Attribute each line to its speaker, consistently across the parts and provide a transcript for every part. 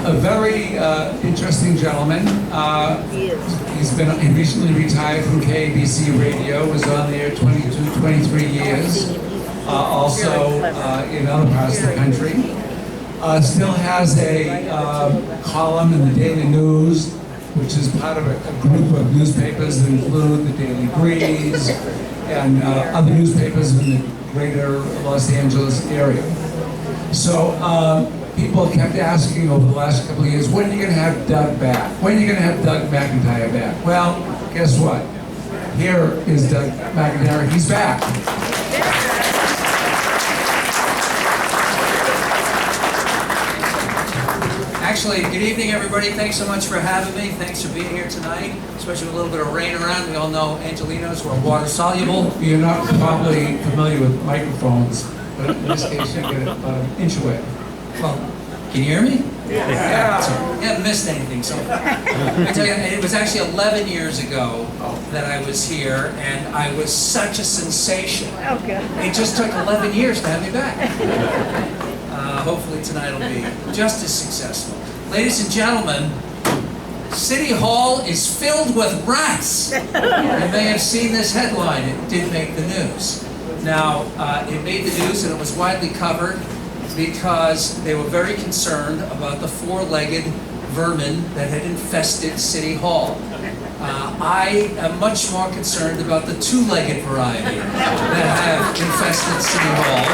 Speaker 1: a very interesting gentleman. He recently retired from KABC Radio, was on there 23 years, also in other parts of the country. Still has a column in the Daily News, which is part of a group of newspapers that include the Daily Breeze and other newspapers in the greater Los Angeles area. So people kept asking over the last couple of years, when are you going to have Doug back? When are you going to have Doug McIntyre back? Well, guess what? Here is Doug McIntyre. He's back.
Speaker 2: Actually, good evening, everybody. Thanks so much for having me. Thanks for being here tonight, especially with a little bit of rain around. We all know Angelinos were water soluble.
Speaker 1: You're not probably familiar with microphones, but in this case, you get about an inch away.
Speaker 2: Well, can you hear me?
Speaker 1: Yeah.
Speaker 2: So, you haven't missed anything. So, let me tell you, it was actually 11 years ago that I was here, and I was such a sensation.
Speaker 3: Oh, good.
Speaker 2: It just took 11 years to have me back. Hopefully tonight will be just as successful. Ladies and gentlemen, City Hall is filled with rats. You may have seen this headline. It did make the news. Now, it made the news and it was widely covered because they were very concerned about the four-legged vermin that had infested City Hall. I am much more concerned about the two-legged variety that have infested City Hall.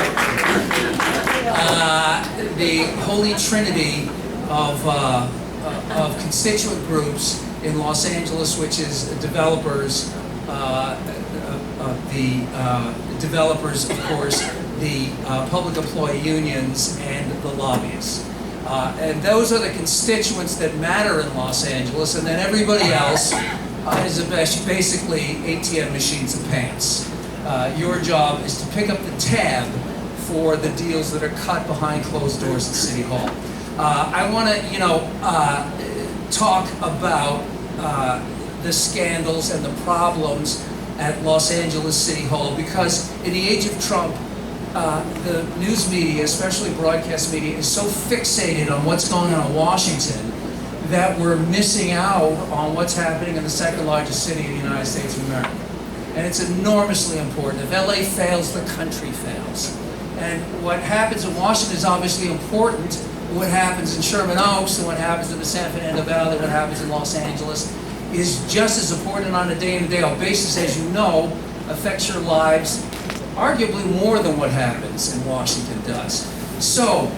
Speaker 2: The holy trinity of constituent groups in Los Angeles, which is developers, developers, of course, the public employee unions, and the lobbyists. And those are the constituents that matter in Los Angeles, and then everybody else is basically ATM machines and pants. Your job is to pick up the tab for the deals that are cut behind closed doors at City Hall. I want to, talk about the scandals and the problems at Los Angeles City Hall, because in the age of Trump, the news media, especially broadcast media, is so fixated on what's going on in Washington that we're missing out on what's happening in the second largest city in the United States of America. And it's enormously important. If LA fails, the country fails. And what happens in Washington is obviously important. What happens in Sherman Oaks and what happens in the San Fernando Valley, what happens in Los Angeles is just as important on a day-in-day basis, as you know, affects your lives arguably more than what happens in Washington does. So,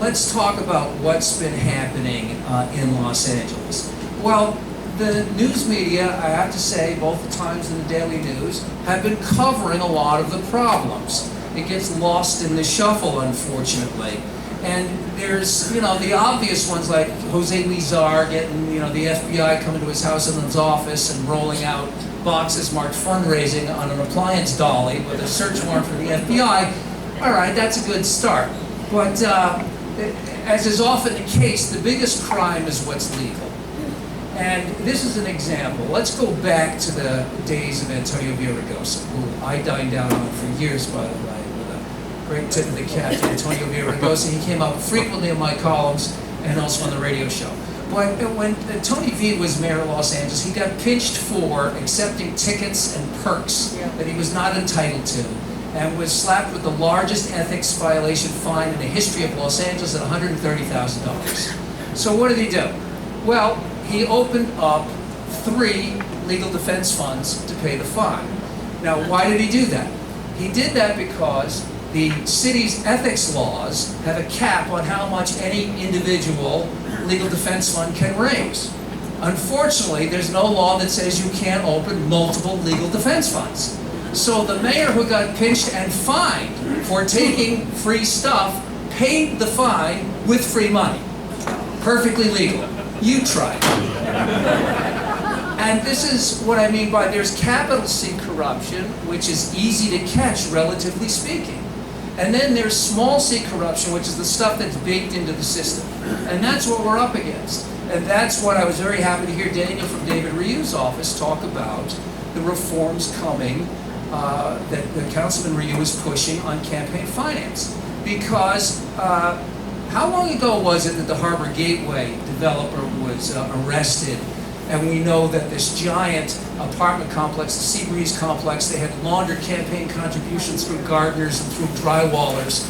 Speaker 2: let's talk about what's been happening in Los Angeles. Well, the news media, I have to say, both the Times and the Daily News, have been covering a lot of the problems. It gets lost in the shuffle, unfortunately. And there's, the obvious ones like Jose Lizar getting, the FBI coming to his house and his office and rolling out boxes marked fundraising on an appliance dolly with a search warrant for the FBI. All right, that's a good start. But as is often the case, the biggest crime is what's legal. And this is an example. Let's go back to the days of Antonio Villaraigosa, who I dined out on for years, by the way, with a great tip of the cap to Antonio Villaraigosa. He came out frequently in my columns and also on the radio show. But when Tony V was mayor of Los Angeles, he got pinched for accepting tickets and perks that he was not entitled to, and was slapped with the largest ethics violation fine in the history of Los Angeles at $130,000. So what did he do? Well, he opened up 3 legal defense funds to pay the fine. Now, why did he do that? He did that because the city's ethics laws have a cap on how much any individual legal defense fund can raise. Unfortunately, there's no law that says you can't open multiple legal defense funds. So the mayor who got pinched and fined for taking free stuff paid the fine with free money. Perfectly legal. You tried. And this is what I mean by there's capital C corruption, which is easy to catch, relatively speaking. And then there's small c corruption, which is the stuff that's baked into the system. And that's what we're up against. And that's what I was very happy to hear Daniel from David Ryu's office talk about, the reforms coming that Councilman Ryu is pushing on campaign finance. Because How long ago was it that the Harbor Gateway developer was arrested? And we know that this giant apartment complex, the Seabreeze complex, they had laundered campaign contributions through gardeners and through drywallers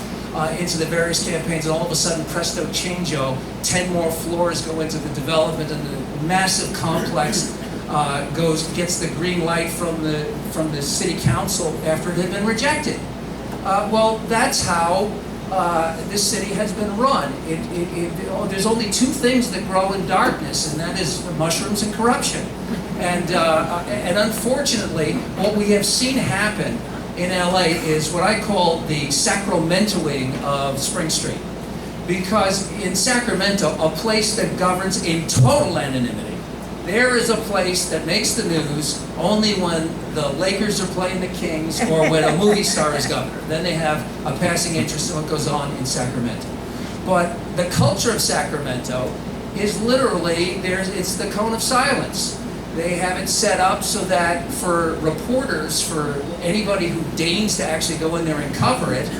Speaker 2: into the various campaigns, and all of a sudden, presto changeo, 10 more floors go into the development, and the massive complex gets the green light from the city council after it had been rejected. Well, that's how this city has been run. There's only two things that grow in darkness, and that is mushrooms and corruption. And unfortunately, what we have seen happen in LA is what I call the Sacramentoing of Spring Street. Because in Sacramento, a place that governs in total anonymity, there is a place that makes the news only when the Lakers are playing the Kings or when a movie star is governor. Then they have a passing interest in what goes on in Sacramento. But the culture of Sacramento is literally, it's the cone of silence. They have it set up so that for reporters, for anybody who deigns to actually go in there and cover it,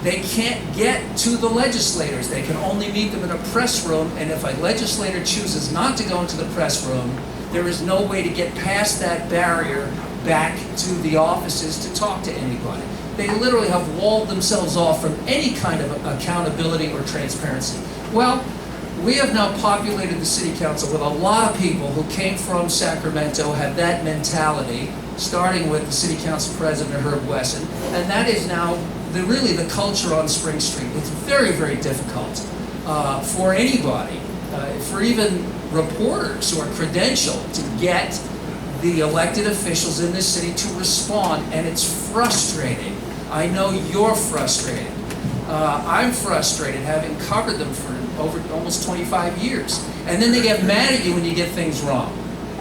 Speaker 2: they can't get to the legislators. They can only meet them in a press room, and if a legislator chooses not to go into the press room, there is no way to get past that barrier back to the offices to talk to anybody. They literally have walled themselves off from any kind of accountability or transparency. Well, we have now populated the city council with a lot of people who came from Sacramento, have that mentality, starting with the city council president, Herb Wesson, and that is now really the culture on Spring Street. It's very, very difficult for anybody, for even reporters who are credentialed, to get the elected officials in this city to respond, and it's frustrating. I know you're frustrated. I'm frustrated, having covered them for over almost 25 years. And then they get mad at you when you get things wrong.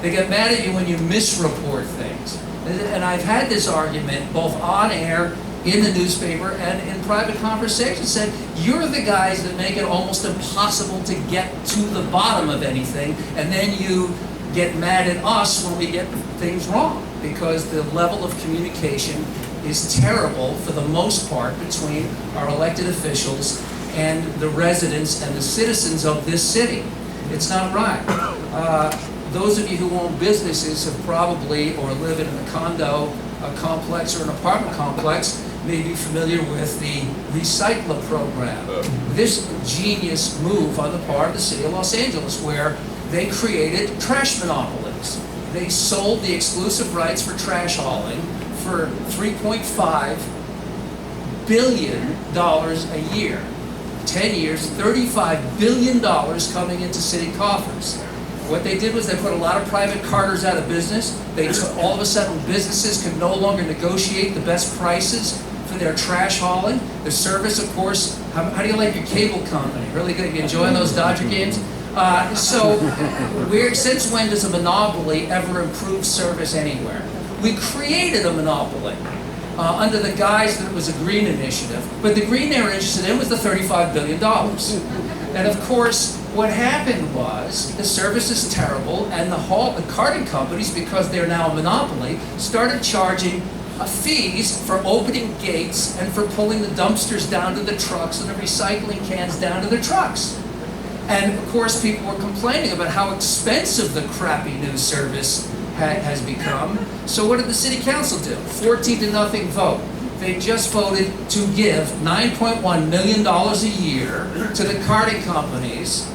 Speaker 2: They get mad at you when you misreport things. And I've had this argument both on air, in the newspaper, and in private conversations, said, you're the guys that make it almost impossible to get to the bottom of anything, and then you get mad at us when we get things wrong, because the level of communication is terrible for the most part between our elected officials and the residents and the citizens of this city. It's not right. Those of you who own businesses have probably, or live in a condo, a complex, or an apartment complex, may be familiar with the Recycler program. This genius move on the part of the city of Los Angeles, where they created trash monopolies. They sold the exclusive rights for trash hauling for $3.5 billion a year. 10 years, $35 billion coming into city coffers. What they did was they put a lot of private carters out of business. They took, all of a sudden, businesses could no longer negotiate the best prices for their trash hauling. The service, of course, how do you like your cable company? Really good? You enjoying those Dodger games? Since when does a monopoly ever improve service anywhere? We created a monopoly under the guise that it was a green initiative, but the green they were interested in was the $35 billion. And of course, what happened was the service is terrible, and the carting companies, because they're now a monopoly, started charging fees for opening gates and for pulling the dumpsters down to the trucks and the recycling cans down to the trucks. And of course, people were complaining about how expensive the crappy new service has become. So what did the city council do? 14-0 vote. They just voted to give $9.1 million a year to the carting companies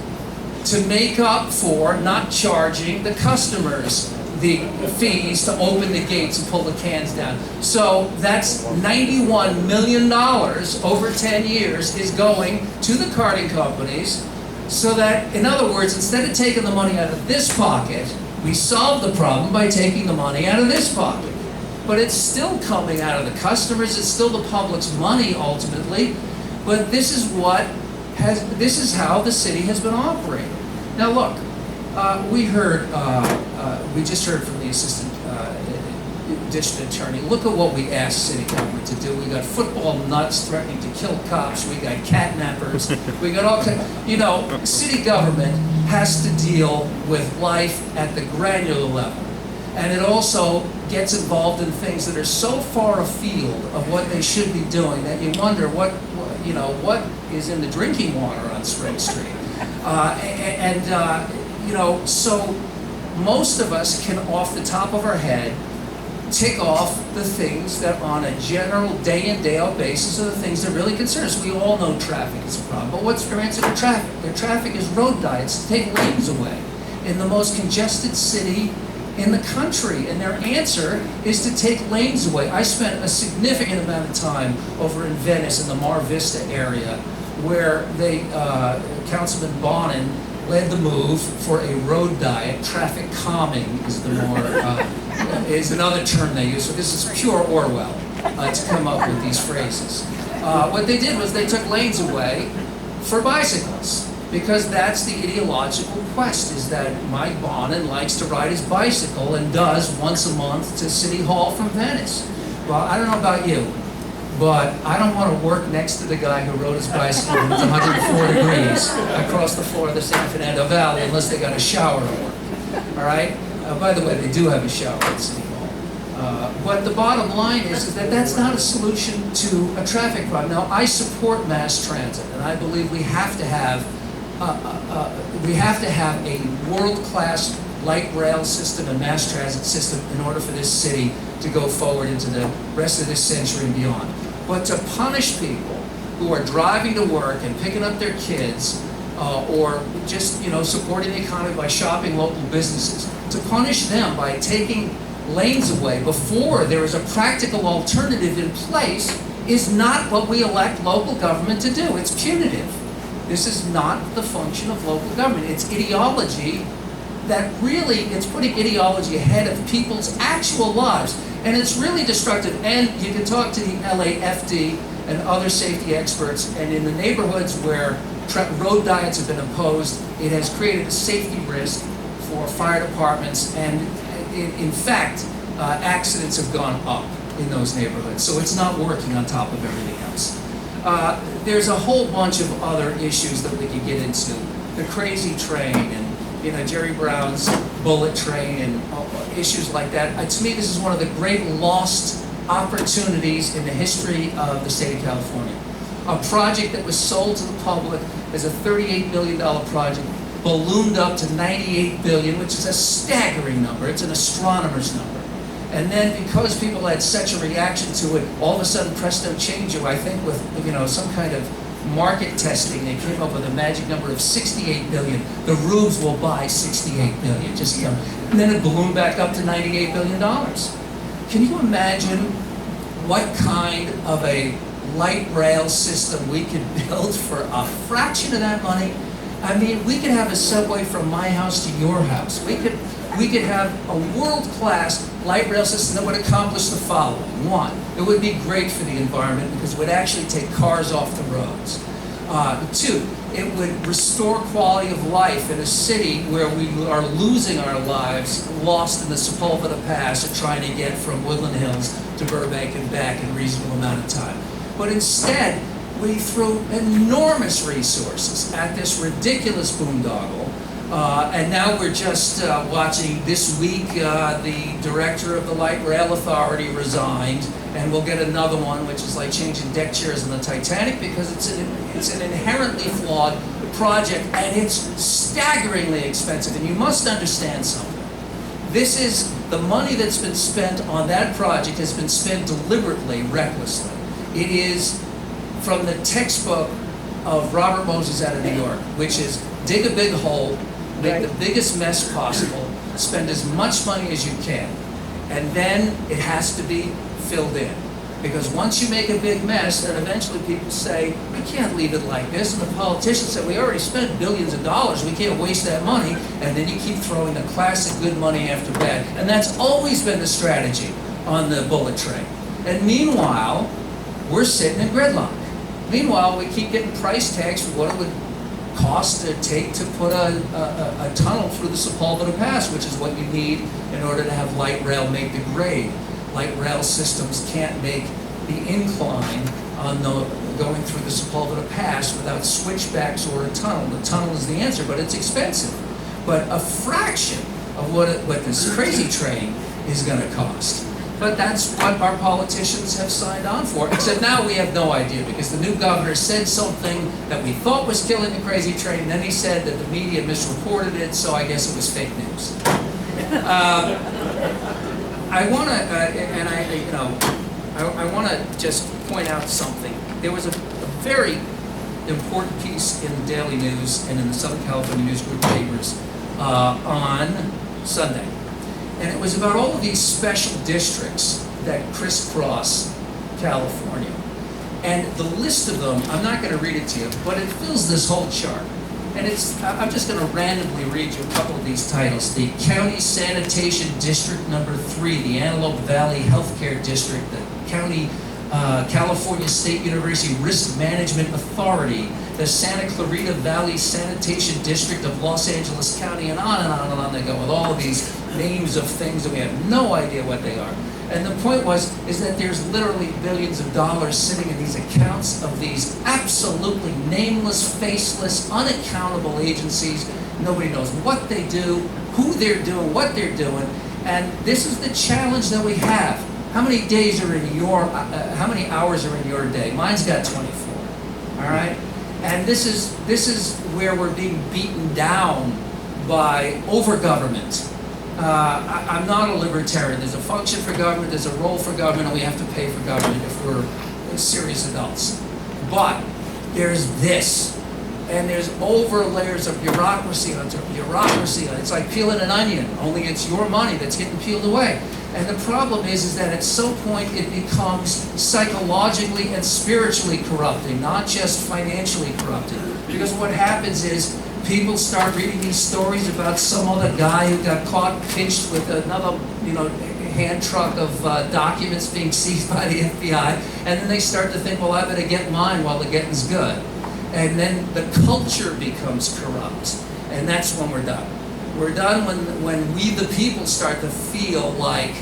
Speaker 2: to make up for not charging the customers the fees to open the gates and pull the cans down. So that's $91 million over 10 years is going to the carting companies, so that, in other words, instead of taking the money out of this pocket, we solve the problem by taking the money out of this pocket. But it's still coming out of the customers, it's still the public's money ultimately, but this is how the city has been operating. Now look, we just heard from the assistant district attorney. Look at what we asked city government to do. We got football nuts threatening to kill cops. We got catnappers. We got all kinds. City government has to deal with life at the granular level, and it also gets involved in things that are so far afield of what they should be doing that you wonder what you know, what is in the drinking water on Spring Street? You know, so most of us can, off the top of our head, tick off the things that on a general day in, day out basis are the things that really concern us. We all know traffic is a problem, but what's their answer to traffic? Their traffic is road diets to take lanes away in the most congested city in the country, and their answer is to take lanes away. I spent a significant amount of time over in Venice in the Mar Vista area where Councilman Bonin led the move for a road diet. Traffic calming is the more is another term they use. So this is pure Orwell to come up with these phrases. What they did was they took lanes away for bicycles, because that's the ideological quest, is that Mike Bonin likes to ride his bicycle and does once a month to City Hall from Venice. Well, I don't know about you, but I don't want to work next to the guy who rode his bicycle when it's 104 degrees across the floor of the San Fernando Valley unless they got a shower at work. All right? By the way, they do have a shower at City Hall. But the bottom line is that that's not a solution to a traffic problem. Now, I support mass transit, and I believe we have to have a world-class light rail system and mass transit system in order for this city to go forward into the rest of this century and beyond. But to punish people who are driving to work and picking up their kids, or just, you know, supporting the economy by shopping local businesses, to punish them by taking lanes away before there is a practical alternative in place is not what we elect local government to do. It's punitive. This is not the function of local government. It's ideology that really, it's putting ideology ahead of people's actual lives. And it's really destructive. And you can talk to the LAFD and other safety experts, and in the neighborhoods where road diets have been imposed, it has created a safety risk for fire departments, and in fact, accidents have gone up in those neighborhoods. So it's not working on top of everything else. There's a whole bunch of other issues that we could get into. The crazy train, and you know, Jerry Brown's bullet train, and issues like that. To me, this is one of the great lost opportunities in the history of the state of California. A project that was sold to the public as a $38 million project, ballooned up to $98 billion, which is a staggering number. It's an astronomer's number. And then because people had such a reaction to it, all of a sudden, presto changeo, I think with, you know, some kind of market testing, they came up with a magic number of $68 billion. The Rubes will buy $68 billion, just, you know. And then it ballooned back up to $98 billion. Can you imagine what kind of a light rail system we could build for a fraction of that money? I mean, we could have a subway from my house to your house. We could have a world-class light rail system that would accomplish the following. One, it would be great for the environment because it would actually take cars off the roads. Two, it would restore quality of life in a city where we are losing our lives, lost in the Sepulveda Pass, and trying to get from Woodland Hills to Burbank and back in a reasonable amount of time. But instead, we threw enormous resources at this ridiculous boondoggle. And now we're just watching this week, the director of the Light Rail Authority resigned, and we'll get another one, which is like changing deck chairs on the Titanic, because it's an inherently flawed project, and it's staggeringly expensive. And you must understand something. This is, the money that's been spent on that project has been spent deliberately, recklessly. It is from the textbook of Robert Moses out of New York, which is dig a big hole, make the biggest mess possible, spend as much money as you can, and then it has to be filled in. Because once you make a big mess, then eventually people say, we can't leave it like this, and the politicians say, we already spent billions of dollars, we can't waste that money, and then you keep throwing the classic good money after bad. And that's always been the strategy on the bullet train. And meanwhile, we're sitting in gridlock. Meanwhile, we keep getting price tags for what it would cost to take to put a tunnel through the Sepulveda Pass, which is what you need in order to have light rail make the grade. Light rail systems can't make the incline on going through the Sepulveda Pass without switchbacks or a tunnel. The tunnel is the answer, but it's expensive. But a fraction of what this crazy train is going to cost. But that's what our politicians have signed on for. Except now we have no idea because the new governor said something that we thought was killing the crazy train. And then he said that the media misreported it, so I guess it was fake news. I want to, I want to just point out something. There was a very important piece in the Daily News and in the Southern California News Group papers on Sunday. And it was about all of these special districts that crisscross California. And the list of them, I'm not going to read it to you, but it fills this whole chart. And I'm just going to randomly read you a couple of these titles. The County Sanitation District Number 3, the Antelope Valley Healthcare District, the County California State University Risk Management Authority, the Santa Clarita Valley Sanitation District of Los Angeles County, and on and on and on they go with all of these names of things that we have no idea what they are. And the point is that there's literally billions of dollars sitting in these accounts of these absolutely nameless, faceless, unaccountable agencies. Nobody knows what they do, who they're doing, what they're doing. And this is the challenge that we have. How many days are in your, how many hours are in your day? Mine's got 24, all right? And this is where we're being beaten down by over-government. I'm not a libertarian. There's a function for government, there's a role for government, and we have to pay for government if we're serious adults. But there's this, and there's over layers of bureaucracy onto bureaucracy. It's like peeling an onion, only it's your money that's getting peeled away. And the problem is that at some point it becomes psychologically and spiritually corrupting, not just financially corrupting. Because what happens is people start reading these stories about some other guy who got caught pinched with another, hand truck of documents being seized by the FBI, and then they start to think, well, I better get mine while the getting's good. And then the culture becomes corrupt, and that's when we're done. We're done when we, the people, start to feel like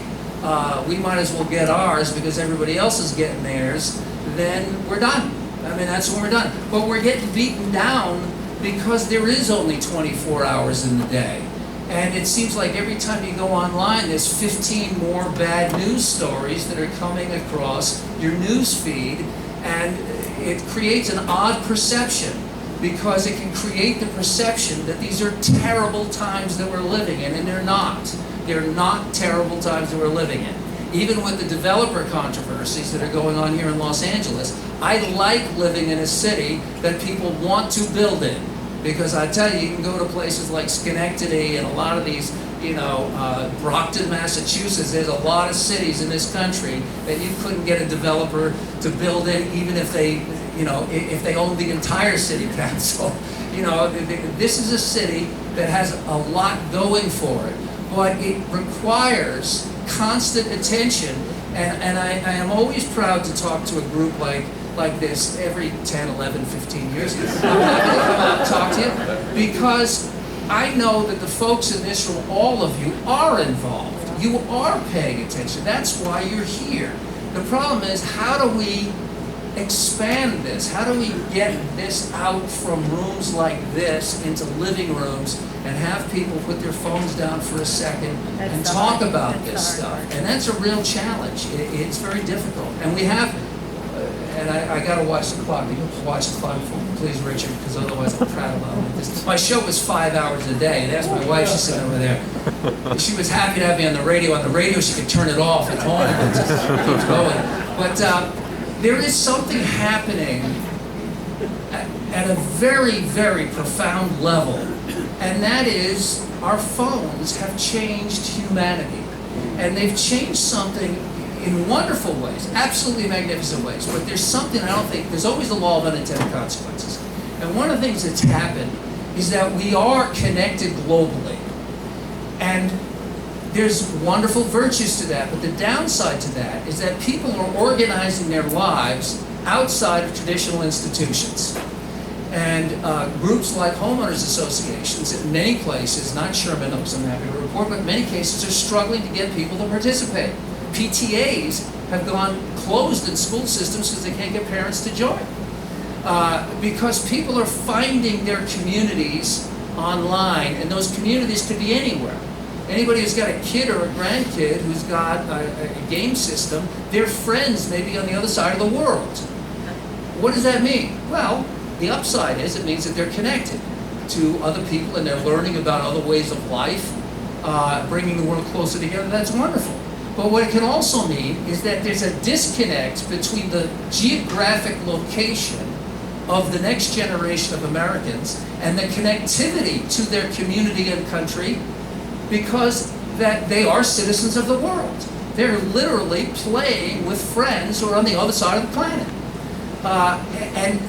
Speaker 2: we might as well get ours because everybody else is getting theirs, then we're done. I mean, that's when we're done. But we're getting beaten down because there is only 24 hours in the day. And it seems like every time you go online, there's 15 more bad news stories that are coming across your news feed, and it creates an odd perception because it can create the perception that these are terrible times that we're living in, and they're not. They're not terrible times that we're living in. Even with the developer controversies that are going on here in Los Angeles, I like living in a city that people want to build in. Because I tell you, you can go to places like Schenectady and a lot of these, Brockton, Massachusetts. There's a lot of cities in this country that you couldn't get a developer to build in, even if they, if they owned the entire city council. This is a city that has a lot going for it, but it requires constant attention. And I am always proud to talk to a group like this every 10, 11, 15 years. I'm not going to come out and talk to you because I know that the folks in this room, all of you, are involved. You are paying attention. That's why you're here. The problem is, how do we expand this? How do we get this out from rooms like this into living rooms and have people put their phones down for a second and talk about this stuff? And that's a real challenge. It's very difficult. And we have... And I got to watch the clock. You can watch the clock for me, please, Richard, because otherwise I'll prattle on like this. My show was 5 hours a day. And asked my wife, she's sitting over there. She was happy to have me on the radio. On the radio, she could turn it off at home and just keep going. But there is something happening at a very, very profound level. And that is our phones have changed humanity. And they've changed something in wonderful ways, absolutely magnificent ways. But there's something there's always the law of unintended consequences. And one of the things that's happened is that we are connected globally. And there's wonderful virtues to that, but the downside to that is that people are organizing their lives outside of traditional institutions. And groups like homeowners associations in many places, not Sherman Oaks, I'm happy to report, but in many cases are struggling to get people to participate. PTAs have gone closed in school systems because they can't get parents to join. Because people are finding their communities online, and those communities could be anywhere. Anybody who's got a kid or a grandkid who's got a game system, their friends may be on the other side of the world. What does that mean? Well, the upside is it means that they're connected to other people and they're learning about other ways of life, bringing the world closer together. That's wonderful. But what it can also mean is that there's a disconnect between the geographic location of the next generation of Americans and the connectivity to their community and country, because that they are citizens of the world. They're literally playing with friends who are on the other side of the planet. And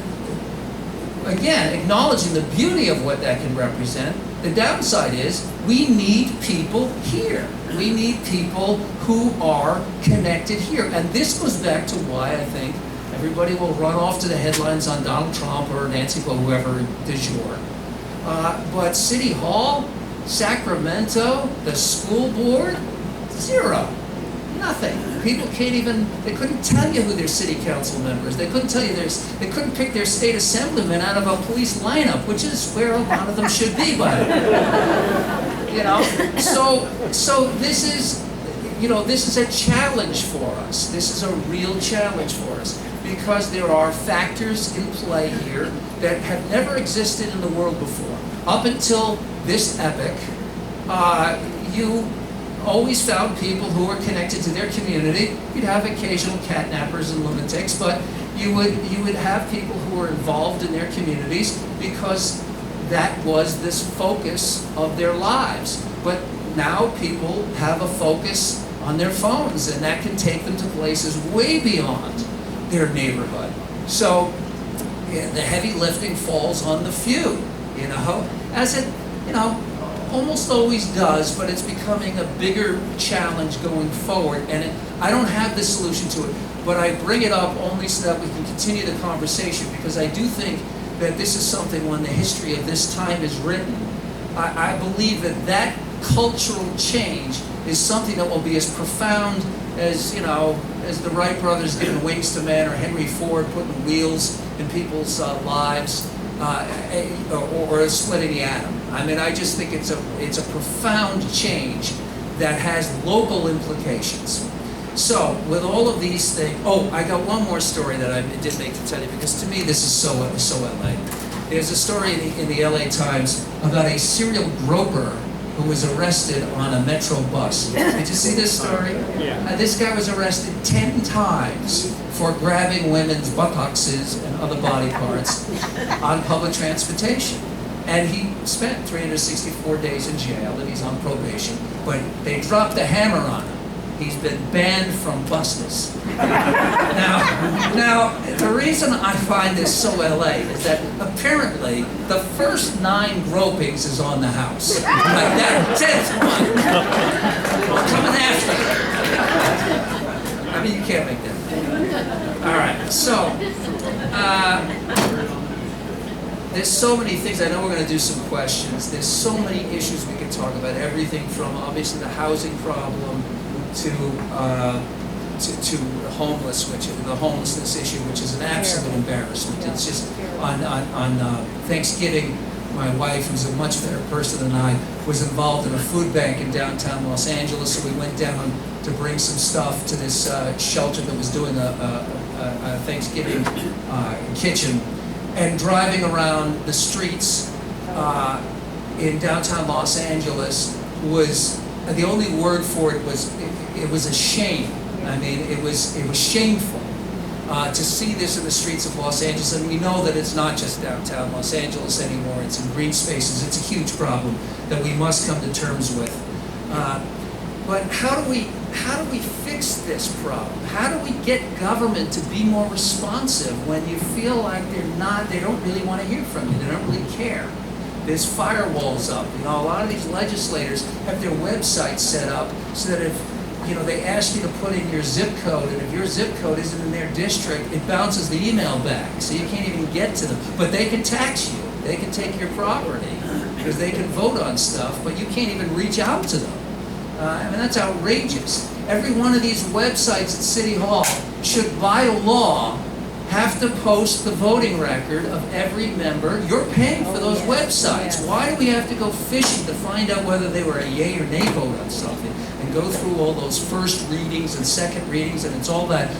Speaker 2: again, acknowledging the beauty of what that can represent, the downside is we need people here. We need people who are connected here. And this goes back to why I think everybody will run off to the headlines on Donald Trump or Nancy Pelosi, whoever du jour. But City Hall, Sacramento, the school board, zero. Nothing. People can't even, they couldn't tell you who their city council members, they couldn't tell you they couldn't pick their state assemblyman out of a police lineup, which is where a lot of them should be, by the way. You know? So this is, this is a challenge for us. This is a real challenge for us, because there are factors in play here that have never existed in the world before. Up until this epoch, you always found people who were connected to their community. You'd have occasional catnappers and lunatics, but you would have people who were involved in their communities because that was this focus of their lives. But now people have a focus on their phones, and that can take them to places way beyond their neighborhood. So the heavy lifting falls on the few, as it, almost always does, but it's becoming a bigger challenge going forward. And I don't have the solution to it, but I bring it up only so that we can continue the conversation, because I do think that this is something, when the history of this time is written, I believe that cultural change is something that will be as profound as, as the Wright brothers giving wings to men, or Henry Ford putting wheels in people's lives, or splitting the atom. I mean, I just think it's a profound change that has local implications. So, with all of these things, I got one more story that I did make to tell you, because to me this is so LA. There's a story in the LA Times about a serial groper who was arrested on a Metro bus. Did you see this story?
Speaker 3: Yeah.
Speaker 2: This guy was arrested 10 times for grabbing women's buttocks and other body parts on public transportation. And he spent 364 days in jail, and he's on probation. But they dropped the hammer on him. He's been banned from buses. Now, the reason I find this so LA is that apparently the first 9 gropings is on the house. Like that 10th one, coming after. I mean, you can't make that. All right, so there's so many things. I know we're going to do some questions. There's so many issues we can talk about. Everything from obviously the housing problem to the homelessness issue, which is an absolute embarrassment. It's just on Thanksgiving, my wife, who's a much better person than I, was involved in a food bank in downtown Los Angeles. So we went down to bring some stuff to this shelter that was doing a Thanksgiving kitchen. And driving around the streets in downtown Los Angeles was, the only word for it was a shame. I mean, it was shameful to see this in the streets of Los Angeles. And we know that it's not just downtown Los Angeles anymore. It's in green spaces. It's a huge problem that we must come to terms with. But how do we fix this problem? How do we get government to be more responsive when you feel like they don't really want to hear from you, they don't really care? There's firewalls up. A lot of these legislators have their websites set up so that if they ask you to put in your zip code, and if your zip code isn't in their district, it bounces the email back, so you can't even get to them. But they can tax you, they can take your property, because they can vote on stuff, but you can't even reach out to them. I mean, that's outrageous. Every one of these websites at City Hall should, by law, have to post the voting record of every member. You're paying for those websites. Why do we have to go fishing to find out whether they were a yay or nay vote on something and go through all those first readings and second readings, and it's all that,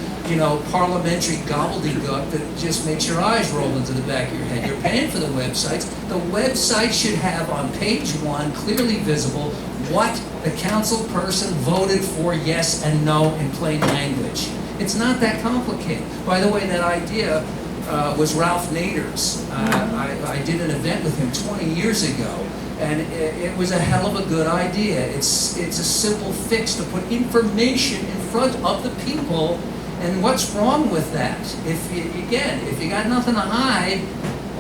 Speaker 2: parliamentary gobbledygook that just makes your eyes roll into the back of your head. You're paying for the websites. The website should have on page 1, clearly visible, what the council person voted for yes and no in plain language. It's not that complicated. By the way, that idea was Ralph Nader's. I did an event with him 20 years ago, and it was a hell of a good idea. It's a simple fix to put information in front of the people. And what's wrong with that? If you got nothing to hide,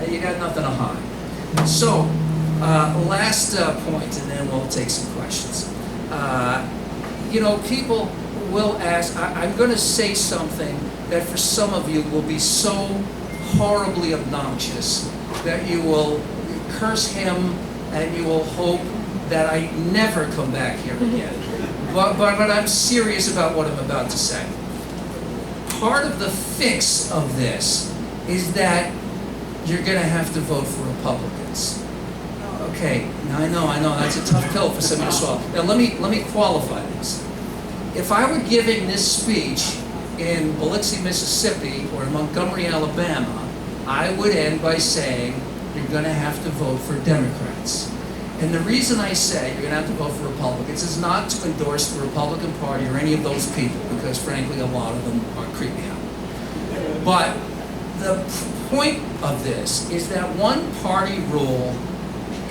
Speaker 2: you got nothing to hide. So, last point, and then we'll take some questions. People will ask, I'm going to say something that for some of you will be so horribly obnoxious that you will curse him and you will hope that I never come back here again. But I'm serious about what I'm about to say. Part of the fix of this is that you're going to have to vote for Republicans. Okay, now I know, that's a tough pill for somebody to swallow. Now let me qualify this. If I were giving this speech in Biloxi, Mississippi, or in Montgomery, Alabama, I would end by saying you're going to have to vote for Democrats. And the reason I say you're going to have to vote for Republicans is not to endorse the Republican Party or any of those people, because frankly a lot of them are creeping out. But the point of this is that one-party rule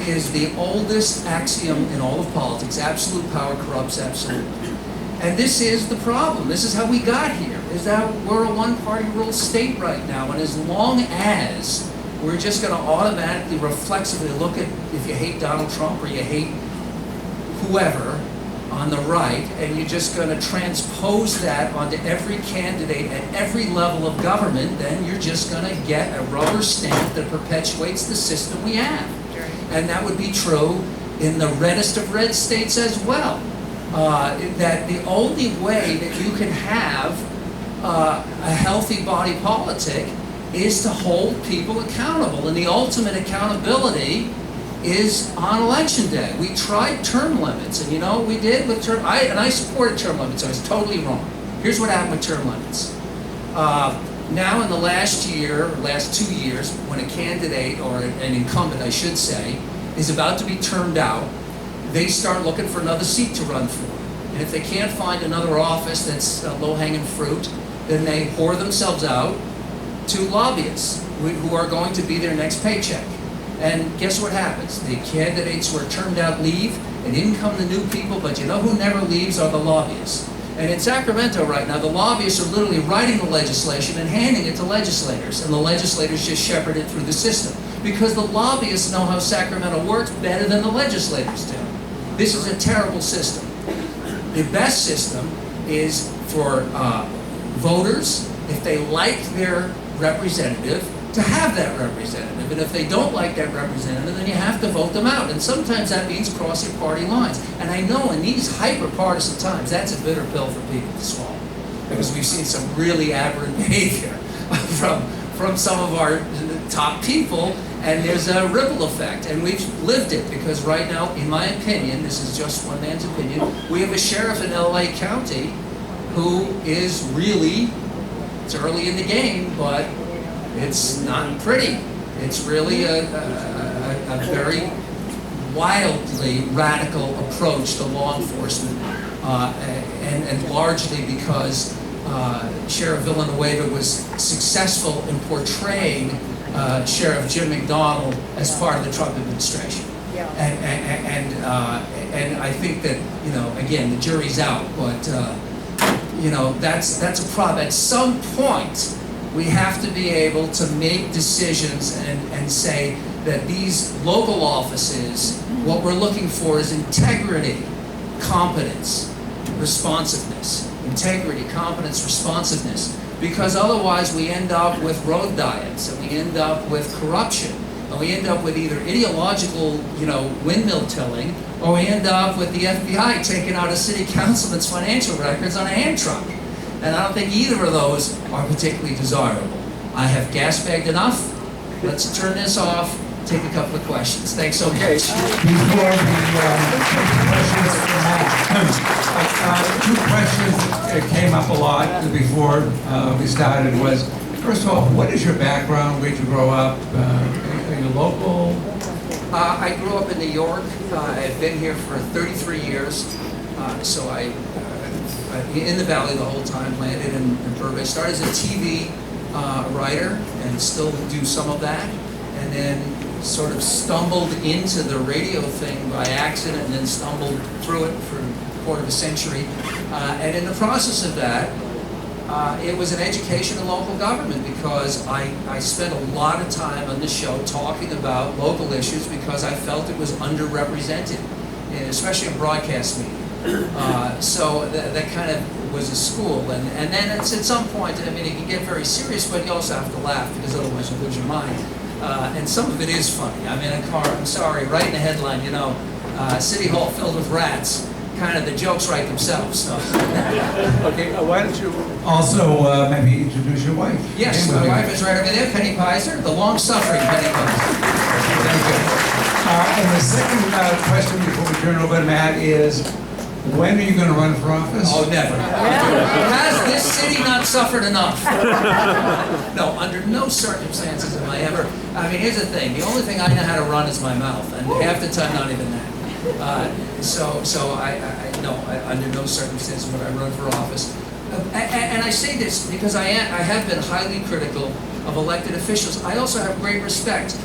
Speaker 2: is the oldest axiom in all of politics. Absolute power corrupts absolutely. And this is the problem. This is how we got here, is that we're a one-party rule state right now. And as long as we're just going to automatically, reflexively look at if you hate Donald Trump or you hate whoever on the right, and you're just going to transpose that onto every candidate at every level of government, then you're just going to get a rubber stamp that perpetuates the system we have. And that would be true in the reddest of red states as well. That the only way that you can have a healthy body politic is to hold people accountable. And the ultimate accountability is on election day. We tried term limits, and you know what we did with term, I supported term limits. I was totally wrong. Here's what happened with term limits. Now in the last year, or last 2 years, when a candidate, or an incumbent I should say, is about to be termed out, they start looking for another seat to run for. And if they can't find another office that's low-hanging fruit, then they whore themselves out to lobbyists who are going to be their next paycheck. And guess what happens? The candidates who are termed out leave, and in come the new people, but you know who never leaves are the lobbyists. And in Sacramento right now, the lobbyists are literally writing the legislation and handing it to legislators, and the legislators just shepherd it through the system. Because the lobbyists know how Sacramento works better than the legislators do. This is a terrible system. The best system is for voters, if they like their representative, to have that representative. And if they don't like that representative, then you have to vote them out. And sometimes that means crossing party lines. And I know in these hyper-partisan times, that's a bitter pill for people to swallow. Because we've seen some really aberrant behavior from some of our top people, and there's a ripple effect. And we've lived it, because right now, in my opinion, this is just one man's opinion, we have a sheriff in LA County who is really, it's early in the game, but it's not pretty. It's really a very wildly radical approach to law enforcement, and largely because Sheriff Villanueva was successful in portraying Sheriff Jim McDonald as part of the Trump administration. Yeah. And I think that, you know, again, the jury's out, but you know, that's a problem. At some point, we have to be able to make decisions and say that these local offices, what we're looking for is integrity, competence, responsiveness. Integrity, competence, responsiveness. Because otherwise we end up with road diets, and we end up with corruption, and we end up with either ideological, you know, windmill tilling, or we end up with the FBI taking out a city councilman's financial records on a hand truck. And I don't think either of those are particularly desirable. I have gas bagged enough. Let's turn this off, take a couple of questions. Thanks so much.
Speaker 1: Before we take questions from Matt, two questions that came up a lot before we started was, first of all, what is your background? Where'd you grow up? Are you local?
Speaker 2: I grew up in New York. I've been here for 33 years. So I in the Valley the whole time, landed in Burbank. Started as a TV writer and still do some of that. And then sort of stumbled into the radio thing by accident and then stumbled through it for a quarter of a century. And in the process of that, it was an education in local government because I spent a lot of time on this show talking about local issues because I felt it was underrepresented, especially in broadcast media. So that kind of was a school. And then it's at some point, I mean, it can get very serious, but you also have to laugh because otherwise you lose your mind. And some of it is funny. I'm in a car, I'm sorry, right in the headline, you know, City Hall filled with rats. Kind of the jokes write themselves. So.
Speaker 1: Okay, why don't you also maybe introduce your wife?
Speaker 2: Yes, my wife is right over there, Penny Pizer, the long-suffering Penny Pizer.
Speaker 1: Thank you. And the second question before we turn it over to Matt is, when are you going to run for office?
Speaker 2: Oh, never. Has this city not suffered enough? No, under no circumstances am I ever. I mean, here's the thing. The only thing I know how to run is my mouth, and half the time not even that. Under no circumstances would I run for office. And I say this because I have been highly critical of elected officials. I also have great respect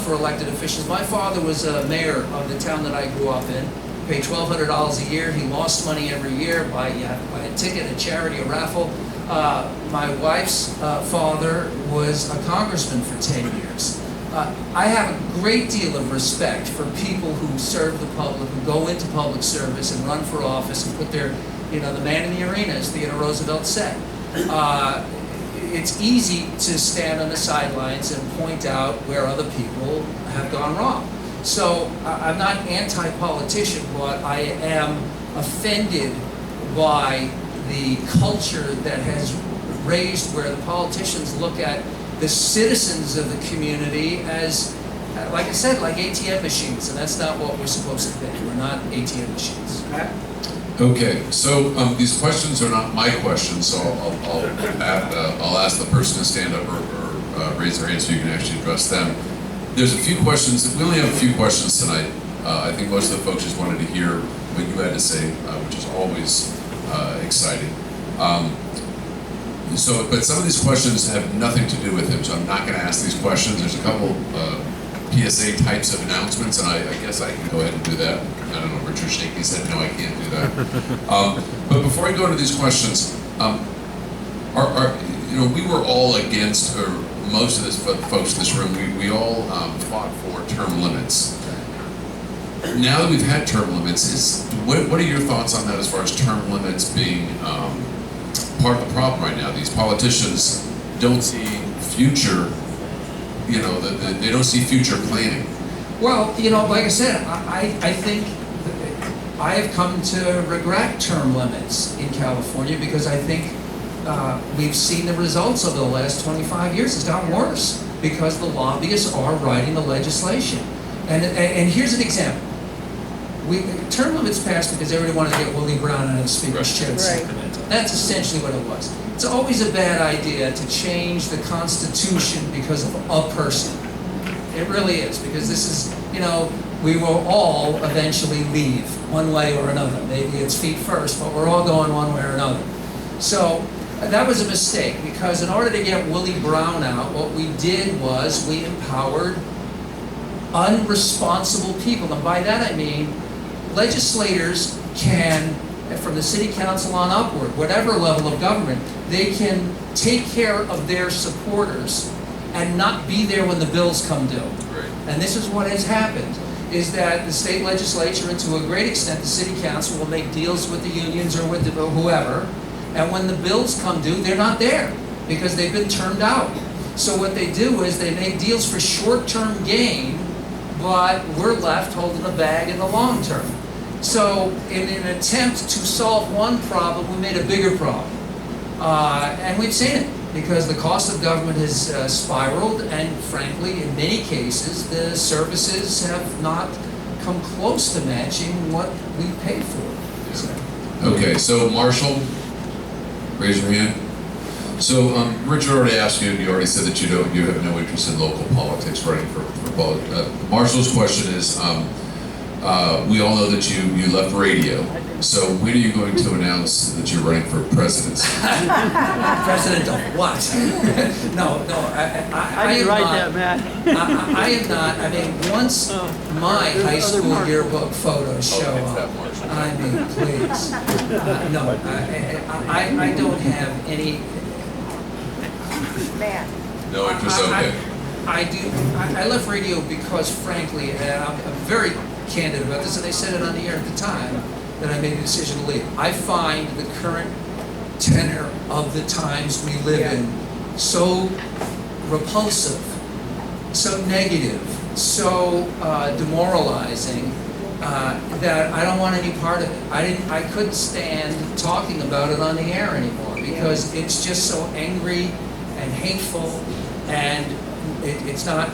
Speaker 2: for elected officials. My father was a mayor of the town that I grew up in. Paid $1,200 a year. He lost money every year by a ticket, a charity, a raffle. My wife's father was a congressman for 10 years. I have a great deal of respect for people who serve the public, who go into public service and run for office and put their, you know, the man in the arena, as Theodore Roosevelt said. It's easy to stand on the sidelines and point out where other people have gone wrong. So I'm not anti-politician, but I am offended by the culture that has raised where the politicians look at the citizens of the community as, like I said, like ATM machines, and that's not what we're supposed to be. We're not ATM machines.
Speaker 3: Okay, so these questions are not my questions, so I'll ask the person to stand up or raise their hand so you can actually address them. There's a few questions. We only have a few questions tonight. I think most of the folks just wanted to hear what you had to say, which is always exciting. But some of these questions have nothing to do with him, so I'm not going to ask these questions. There's a couple PSA types of announcements, and I guess I can go ahead and do that. I don't know, Richard shaking his head, no, I can't do that. But before I go into these questions, we were all against, or most of the folks in this room, we all fought for term limits. Now that we've had term limits, what are your thoughts on that as far as term limits being part of the problem right now? These politicians don't see future, they don't see future planning.
Speaker 2: Well, like I said, I think I have come to regret term limits in California because I think we've seen the results over the last 25 years. It's gotten worse because the lobbyists are writing the legislation. And here's an example. Term limits passed because everybody wanted to get Willie Brown out of the Speaker's chair in Sacramento. That's essentially what it was. It's always a bad idea to change the Constitution because of a person. It really is, because this is, we will all eventually leave one way or another. Maybe it's feet first, but we're all going one way or another. So that was a mistake, because in order to get Willie Brown out, what we did was we empowered unresponsible people. And by that I mean legislators can, from the city council on upward, whatever level of government, they can take care of their supporters and not be there when the bills come due.
Speaker 3: Right.
Speaker 2: And this is what has happened, is that the state legislature, and to a great extent the city council, will make deals with the unions or with whoever, and when the bills come due, they're not there because they've been termed out. So what they do is they make deals for short-term gain, but we're left holding the bag in the long term. So in an attempt to solve one problem, we made a bigger problem. And we've seen it. because the cost of government has spiraled, and frankly, in many cases, the services have not come close to matching what we pay for. So.
Speaker 3: Okay, so Marshall, raise your hand. So Richard already asked you, and you already said that you have no interest in local politics, running for politics. Marshall's question is, we all know that you left radio. So when are you going to announce that you're running for presidency?
Speaker 2: President of what? No, I am
Speaker 4: write
Speaker 2: not.
Speaker 4: that, Matt.
Speaker 2: I am not. I mean, once my high school yearbook photos show up, I mean, please. No, I don't have any.
Speaker 3: No interest, okay.
Speaker 2: I left radio because, frankly, and I'm very candid about this, and I said it on the air at the time, that I made the decision to leave. I find the current tenor of the times we live in so repulsive, so negative, so demoralizing, that I don't want any part of it. I couldn't stand talking about it on the air anymore, because it's just so angry and hateful, and it's not,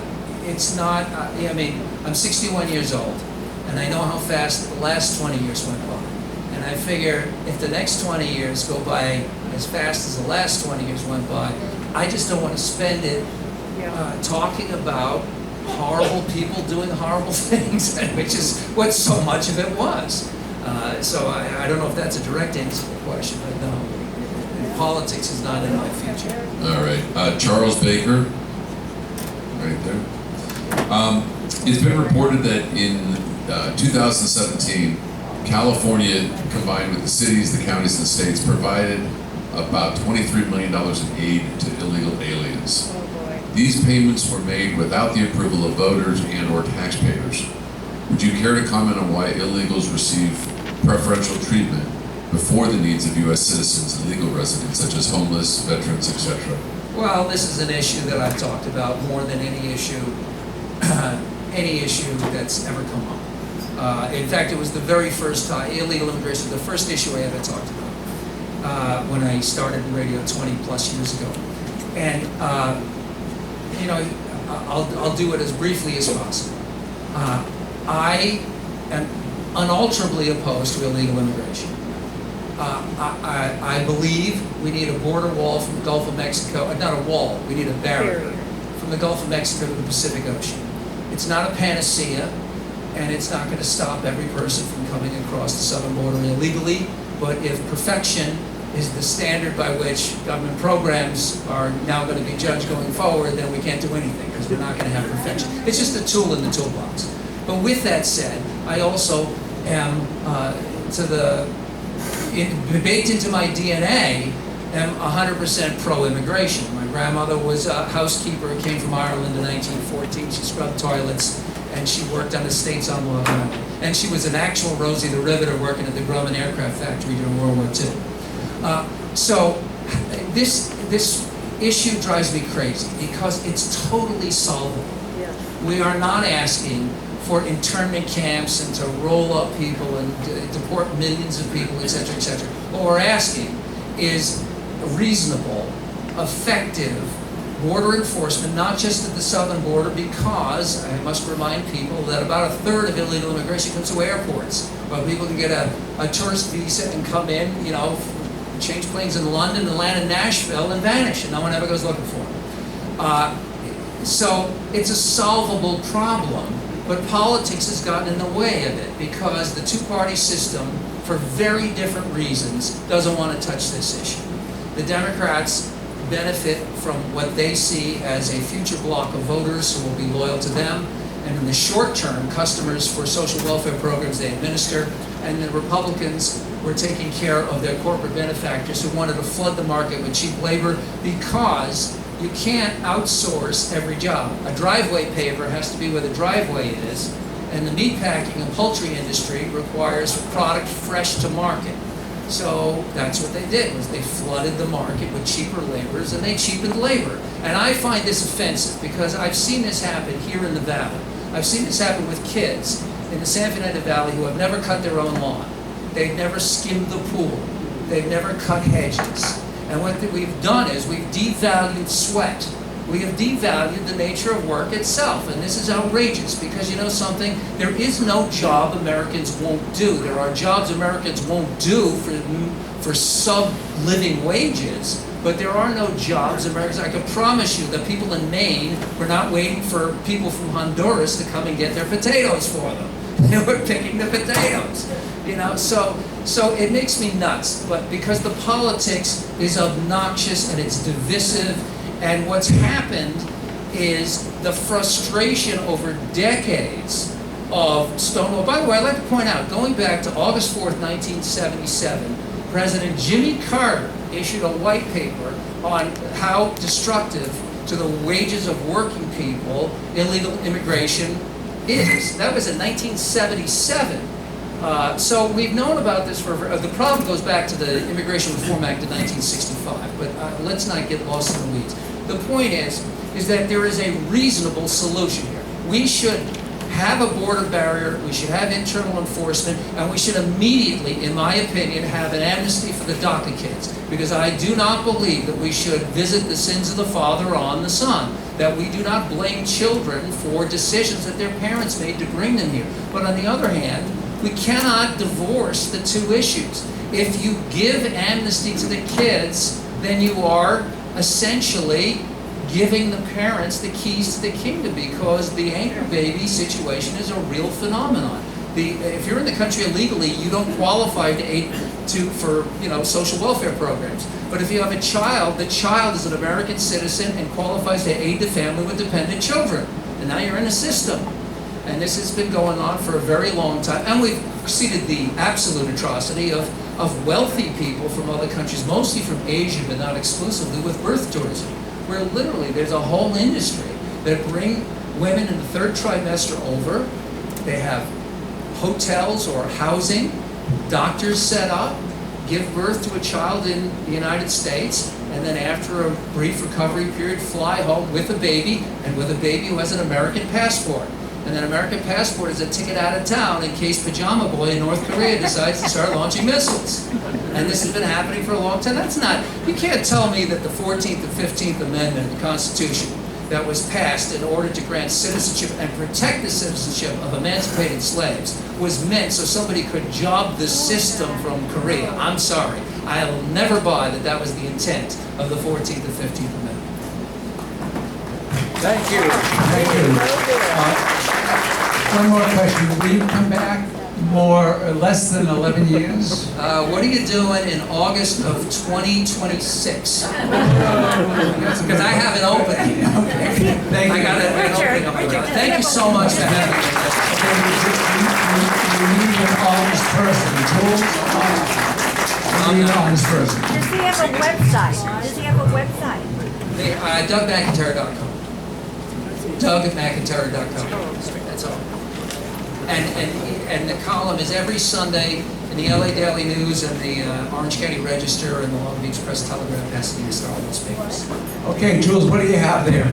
Speaker 2: I mean, I'm 61 years old, and I know how fast the last 20 years went by. And I figure if the next 20 years go by as fast as the last 20 years went by, I just don't want to spend it talking about horrible people doing horrible things, which is what so much of it was. So I don't know if that's a direct answer to the question, but no, politics is not in my future.
Speaker 3: All right, Charles Baker, right there. It's been reported that in 2017, California, combined with the cities, the counties, and the states, provided about $23 million in aid to illegal aliens. These payments were made without the approval of voters and/or taxpayers. Would you care to comment on why illegals receive preferential treatment before the needs of U.S. citizens and legal residents, such as homeless, veterans, etc.?
Speaker 2: Well, this is an issue that I've talked about more than any issue that's ever come up. In fact, it was the very first time, illegal immigration, the first issue I ever talked about when I started in radio 20 plus years ago. And, you know, I'll do it as briefly as possible. I am unalterably opposed to illegal immigration. I believe we need a border wall from the Gulf of Mexico, not a wall, we need a barrier from the Gulf of Mexico to the Pacific Ocean. It's not a panacea, and it's not going to stop every person from coming across the southern border illegally, but if perfection is the standard by which government programs are now going to be judged going forward, then we can't do anything, because we're not going to have perfection. It's just a tool in the toolbox. But with that said, I also am, baked into my DNA, am 100% pro-immigration. My grandmother was a housekeeper, came from Ireland in 1914. She scrubbed toilets, and she worked on estates on Long Island. And she was an actual Rosie the Riveter working at the Grumman Aircraft Factory during World War II. So this issue drives me crazy, because it's totally solvable. We are not asking for internment camps and to roll up people and deport millions of people, et cetera, et cetera. What we're asking is reasonable, effective border enforcement, not just at the southern border, because I must remind people that about a third of illegal immigration comes through airports. Well, people can get a tourist visa and come in, you know, change planes in London and land in Nashville and vanish, and no one ever goes looking for them. So it's a solvable problem, but politics has gotten in the way of it, because the two-party system, for very different reasons, doesn't want to touch this issue. The Democrats benefit from what they see as a future block of voters who will be loyal to them, and in the short term, customers for social welfare programs they administer, and the Republicans were taking care of their corporate benefactors who wanted to flood the market with cheap labor, because you can't outsource every job. A driveway paver has to be where the driveway is, and the meatpacking and poultry industry requires product fresh to market. So that's what they did, was they flooded the market with cheaper laborers, and they cheapened labor. And I find this offensive, because I've seen this happen here in the Valley. I've seen this happen with kids in the San Fernando Valley who have never cut their own lawn. They've never skimmed the pool. They've never cut hedges. And what we've done is we've devalued sweat. We have devalued the nature of work itself, and this is outrageous because you know something? There is no job Americans won't do. There are jobs Americans won't do for sub-living wages, but there are no jobs Americans. I can promise you that people in Maine were not waiting for people from Honduras to come and get their potatoes for them. They were picking the potatoes, you know. So it makes me nuts, but because the politics is obnoxious and it's divisive. And what's happened is the frustration over decades of Stonewall. By the way, I'd like to point out, going back to August 4th, 1977, President Jimmy Carter issued a white paper on how destructive to the wages of working people illegal immigration is. That was in 1977. So we've known about this the problem goes back to the Immigration Reform Act of 1965, but let's not get lost in the weeds. The point is that there is a reasonable solution here. We should have a border barrier, we should have internal enforcement, and we should immediately, in my opinion, have an amnesty for the DACA kids. Because I do not believe that we should visit the sins of the father on the son. That we do not blame children for decisions that their parents made to bring them here. But on the other hand, we cannot divorce the two issues. If you give amnesty to the kids, then you are essentially giving the parents the keys to the kingdom, because the anchor baby situation is a real phenomenon. If you're in the country illegally, you don't qualify for social welfare programs. But if you have a child, the child is an American citizen and qualifies to aid the family with dependent children. And now you're in a system. And this has been going on for a very long time. And we've exceeded the absolute atrocity of wealthy people from other countries, mostly from Asia, but not exclusively, with birth tourism, where literally there's a whole industry that bring women in the third trimester over. They have hotels or housing, doctors set up, give birth to a child in the United States, and then after a brief recovery period, fly home with a baby, and with a baby who has an American passport. And that American passport is a ticket out of town in case Pajama Boy in North Korea decides to start launching missiles. And this has been happening for a long time. You can't tell me that the 14th and 15th Amendment of the Constitution that was passed in order to grant citizenship and protect the citizenship of emancipated slaves was meant so somebody could job the system from Korea. I'm sorry. I'll never buy that that was the intent of the 14th and 15th Amendment.
Speaker 1: Thank you. Thank you. One more question. Will you come back less than 11 years?
Speaker 2: What are you doing in August of 2026? Because I have an opening.
Speaker 1: Okay. Thank you.
Speaker 2: I got an opening up there. Thank you so much for having me.
Speaker 1: You need an honest person. You need an honest person.
Speaker 4: Does he have a website? Does he have a website?
Speaker 2: DougMcIntyre.com. DougMcIntyre.com. That's all. And the column is every Sunday in the LA Daily News and the Orange County Register and the Long Beach Press Telegram, Pasadena Star, all those papers.
Speaker 1: Okay, Jules, what do you have there?